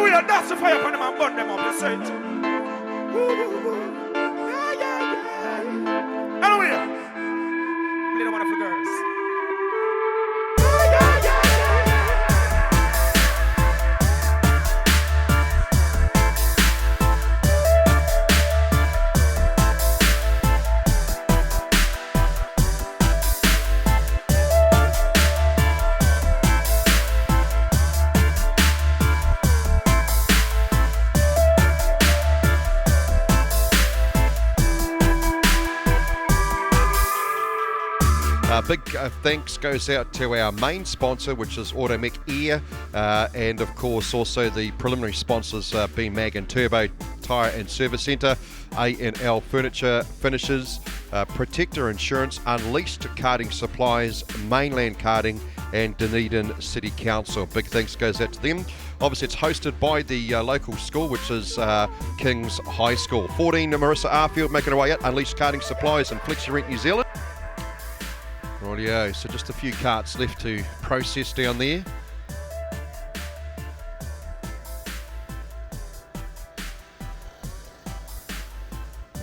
we are that's the fire upon them and burn them up. You say it. Hallelujah. Little wonderful girls. Big thanks goes out to our main sponsor, which is Automec Air, and of course also the preliminary sponsors being Mag and Turbo Tyre and Service Centre, A&L Furniture Finishes, Protector Insurance, Unleashed Karting Supplies, Mainland Karting, and Dunedin City Council. Big thanks goes out to them. Obviously it's hosted by the local school, which is King's High School. 14 Marissa Arfield making her way out, Unleashed Karting Supplies and Flexi Rent New Zealand. Rightio, so just a few carts left to process down there.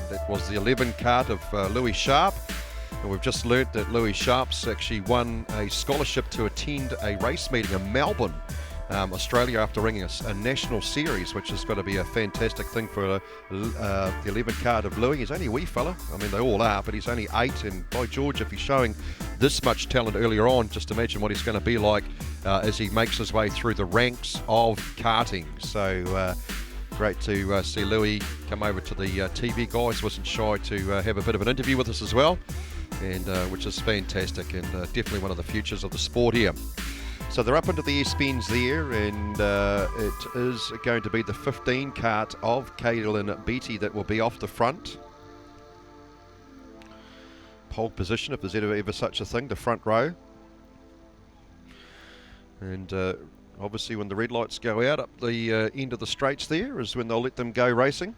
That was the 11 cart of Louis Sharp. And we've just learnt that Louis Sharp's actually won a scholarship to attend a race meeting in Melbourne, Australia, after ringing a national series, which has got to be a fantastic thing for the 11 cart of Louis. He's only a wee fella. I mean, they all are, but he's only 8. And by George, if he's showing this much talent earlier on, just imagine what he's going to be like as he makes his way through the ranks of karting. So great to see Louis come over to the TV guys. Wasn't shy to have a bit of an interview with us as well, and which is fantastic, and definitely one of the futures of the sport here. So they're up into the S-bends there, and it is going to be the 15 cart of Kaylin Beattie that will be off the front. Pole position, if there's ever such a thing, the front row. And obviously when the red lights go out up the end of the straights there is when they'll let them go racing.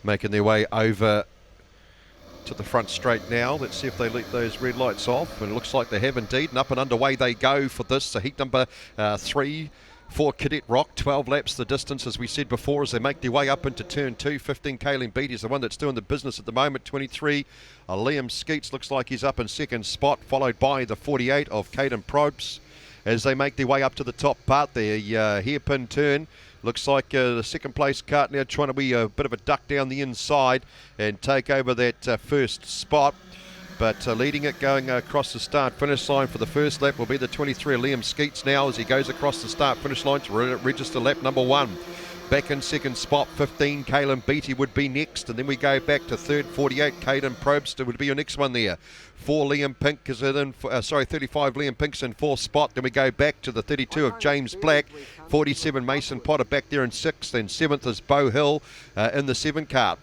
Making their way over to the front straight now. Let's see if they let those red lights off, and it looks like they have indeed, and up and underway they go for this. So heat number 3 for Cadet Rock, 12 laps the distance, as we said before, as they make their way up into turn 2. 15 Kaylin Beattie is the one that's doing the business at the moment. 23 Liam Skeets looks like he's up in second spot, followed by the 48 of Caden Probst as they make their way up to the top part. The hairpin turn looks like the second place cart now trying to be a bit of a duck down the inside and take over that first spot. But leading it, going across the start-finish line for the first lap will be the 23 Liam Skeets now as he goes across the start-finish line to register lap number 1. Back in second spot, 15 Kaylin Beattie would be next, and then we go back to third, 48 Caden Probst would be your next one there. 4 Liam Pink is in, 35 Liam Pink's in fourth spot. Then we go back to the 32 of James Black, 47 Mason Potter back there in sixth, and seventh is Beau Hill in the 7 cart.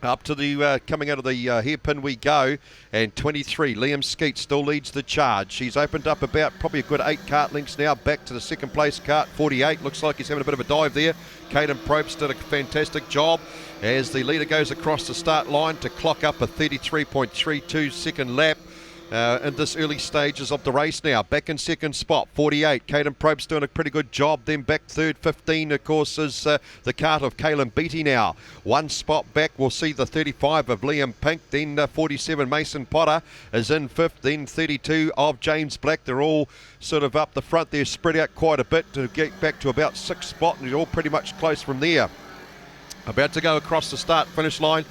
Up to the coming out of the hairpin we go, and 23 Liam Skeet still leads the charge. He's opened up about probably a good 8 cart lengths now, back to the second place cart. 48 looks like he's having a bit of a dive there. Caden Probst did a fantastic job as the leader goes across the start line to clock up a 33.32 second lap. In this early stages of the race now. Back in second spot, 48. Caden Probst doing a pretty good job. Then back third, 15, of course, is the cart of Kaylin Beattie now. 1 spot back, we'll see the 35 of Liam Pink. Then 47, Mason Potter is in fifth. Then 32 of James Black. They're all sort of up the front there, spread out quite a bit to get back to about 6th spot, and they're all pretty much close from there. About to go across the start-finish line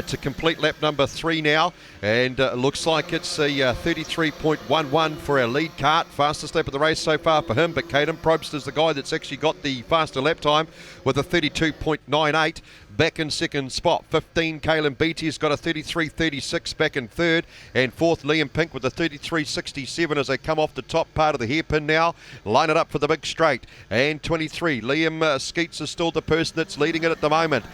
to complete lap number 3 now, and looks like it's a 33.11 for our lead cart. Fastest lap of the race so far for him, but Caden Probst is the guy that's actually got the faster lap time with a 32.98. Back in second spot, 15 Kaylin Beattie has got a 33.36 back in third, and fourth Liam Pink with a 33.67 as they come off the top part of the hairpin now. Line it up for the big straight, and 23 Liam Skeets is still the person that's leading it at the moment.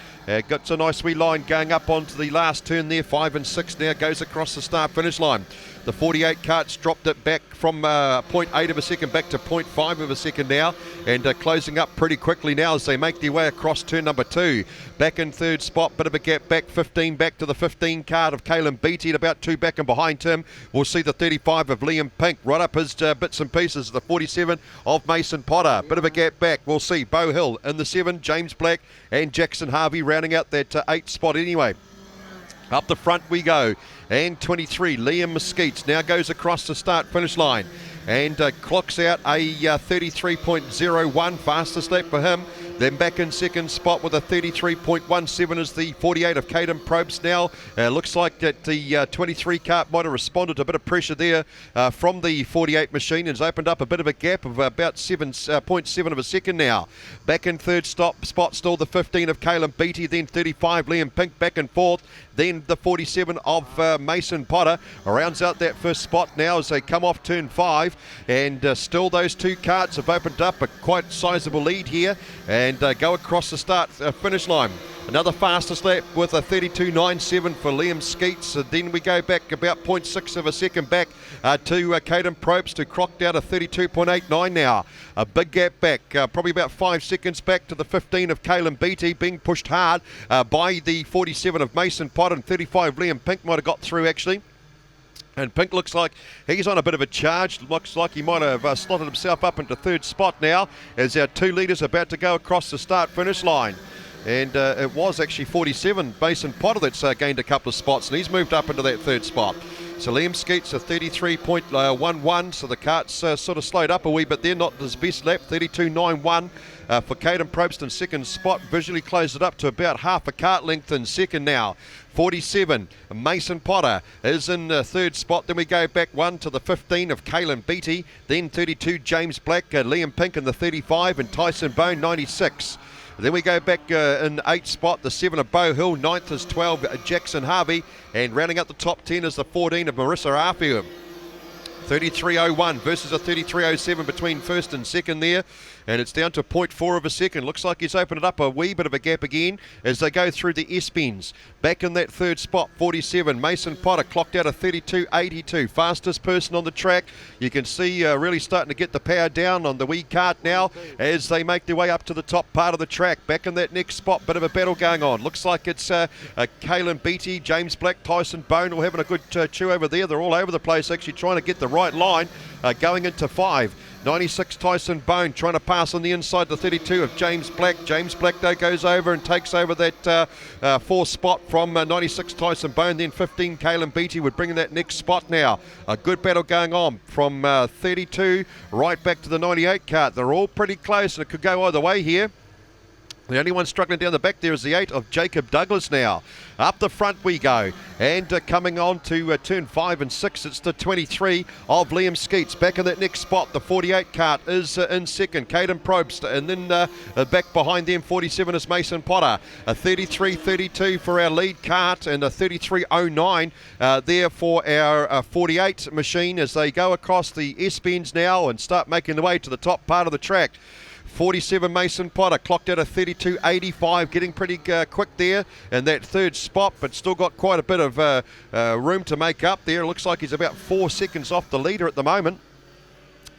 Got a nice wee line going up onto the last turn there. 5 and 6 now goes across the start finish line. The 48 Kart's dropped it back from 0.8 of a second back to 0.5 of a second now, and closing up pretty quickly now as they make their way across turn number 2. Back in third spot, bit of a gap back, 15 back to the 15 Kart of Caelan Beattie, at about 2 back and behind him. We'll see the 35 of Liam Pink right up his bits and pieces. The 47 of Mason Potter, bit of a gap back. We'll see Beau Hill in the 7, James Black and Jackson Harvey rounding out that 8 spot anyway. Up the front we go, and 23, Liam Mesquite now goes across the start-finish line and clocks out a 33.01, fastest lap for him. Then back in second spot with a 33.17 is the 48 of Caden Probst now. Looks like that the 23 Kart might have responded to a bit of pressure there from the 48 machine, and has opened up a bit of a gap of about 7.7 of a second now. Back in third spot still the 15 of Caelan Beattie, then 35 Liam Pink back and forth. Then the 47 of Mason Potter rounds out that first spot now as they come off turn 5, and still those 2 karts have opened up a quite sizable lead here and go across the finish line. Another fastest lap with a 32.97 for Liam Skeets. Then we go back about 0.6 of a second back to Caden Probst, who clocked out a 32.89 now. A big gap back, probably about 5 seconds back to the 15 of Caelan Beattie, being pushed hard by the 47 of Mason Potter, and 35 Liam Pink might have got through actually. And Pink looks like he's on a bit of a charge. Looks like he might have slotted himself up into third spot now as our 2 leaders are about to go across the start-finish line. And it was actually 47, Mason Potter, that's gained a couple of spots, and he's moved up into that third spot. So Liam Skeets a 33.11, so the kart's sort of slowed up a wee bit there, not his best lap, 32.91 for Caden Probst in second spot. Visually closed it up to about half a kart length in second now. 47, Mason Potter is in third spot. Then we go back 1 to the 15 of Caelan Beattie, then 32 James Black, Liam Pink in the 35, and Tyson Bone 96. Then we go back in 8th spot, the 7 of Beau Hill, 9th is 12 Jackson Harvey, and rounding up the top 10 is the 14 of Marissa Arfield. 33.01 versus a 33.07 between first and second there, and it's down to 0.4 of a second. Looks like he's opened it up a wee bit of a gap again as they go through the S-bends. Back in that third spot, 47, Mason Potter clocked out a 32.82, fastest person on the track. You can see really starting to get the power down on the wee kart now as they make their way up to the top part of the track. Back in that next spot, bit of a battle going on. Looks like it's Caelan Beattie, James Black, Tyson Bone all having a good chew over there. They're all over the place actually trying to get the right line going into 5. 96 Tyson Bone trying to pass on the inside, the 32 of James Black. James Black though goes over and takes over that 4th spot from 96 Tyson Bone. Then 15 Caelan Beattie would bring in that next spot now. A good battle going on from 32 right back to the 98 kart. They're all pretty close and it could go either way here. The only one struggling down the back there is the 8 of Jacob Douglas now. Up the front we go. And coming on to turn 5 and 6, it's the 23 of Liam Skeets. Back in that next spot, the 48 kart is in second, Caden Probst. And then back behind them, 47 is Mason Potter. A 33.32 for our lead kart and a 33.09 there for our 48 machine as they go across the S-bends now and start making their way to the top part of the track. 47 Mason Potter clocked out a 32.85, getting pretty quick there in that third spot, but still got quite a bit of room to make up there. It looks like he's about 4 seconds off the leader at the moment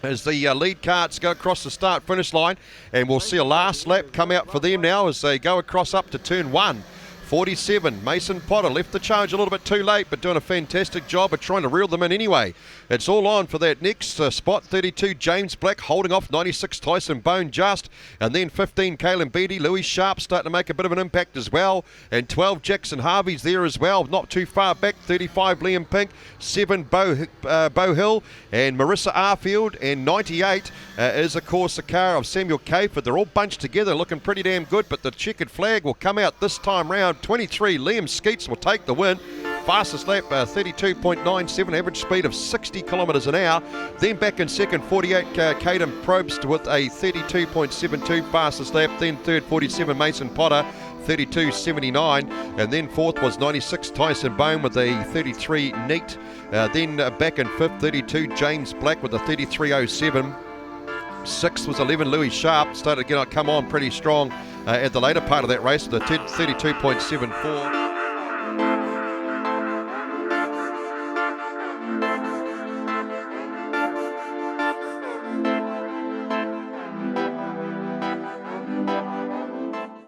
as the lead karts go across the start-finish line, and we'll see a last lap come out for them now as they go across up to turn 1. 47, Mason Potter left the charge a little bit too late, but doing a fantastic job of trying to reel them in anyway. It's all on for that next spot. 32, James Black holding off 96, Tyson Bone just. And then 15, Caelan Beattie. Louis Sharp starting to make a bit of an impact as well. And 12, Jackson Harvey's there as well, not too far back. 35, Liam Pink. 7, Beau Hill. And Marissa Arfield. And 98 is, of course, the car of Samuel Cayford. They're all bunched together, looking pretty damn good, but the checkered flag will come out this time round. 23, Liam Skeets will take the win. Fastest lap, 32.97, average speed of 60 kilometres an hour. Then back in second, 48, Caden Probst with a 32.72 fastest lap. Then third, 47, Mason Potter, 32.79. And then fourth was 96, Tyson Bone with a 33 neat. Then back in fifth, 32, James Black with a 33.07. Sixth was 11, Louis Sharp. Started to come on pretty strong at the later part of that race with a 32.74.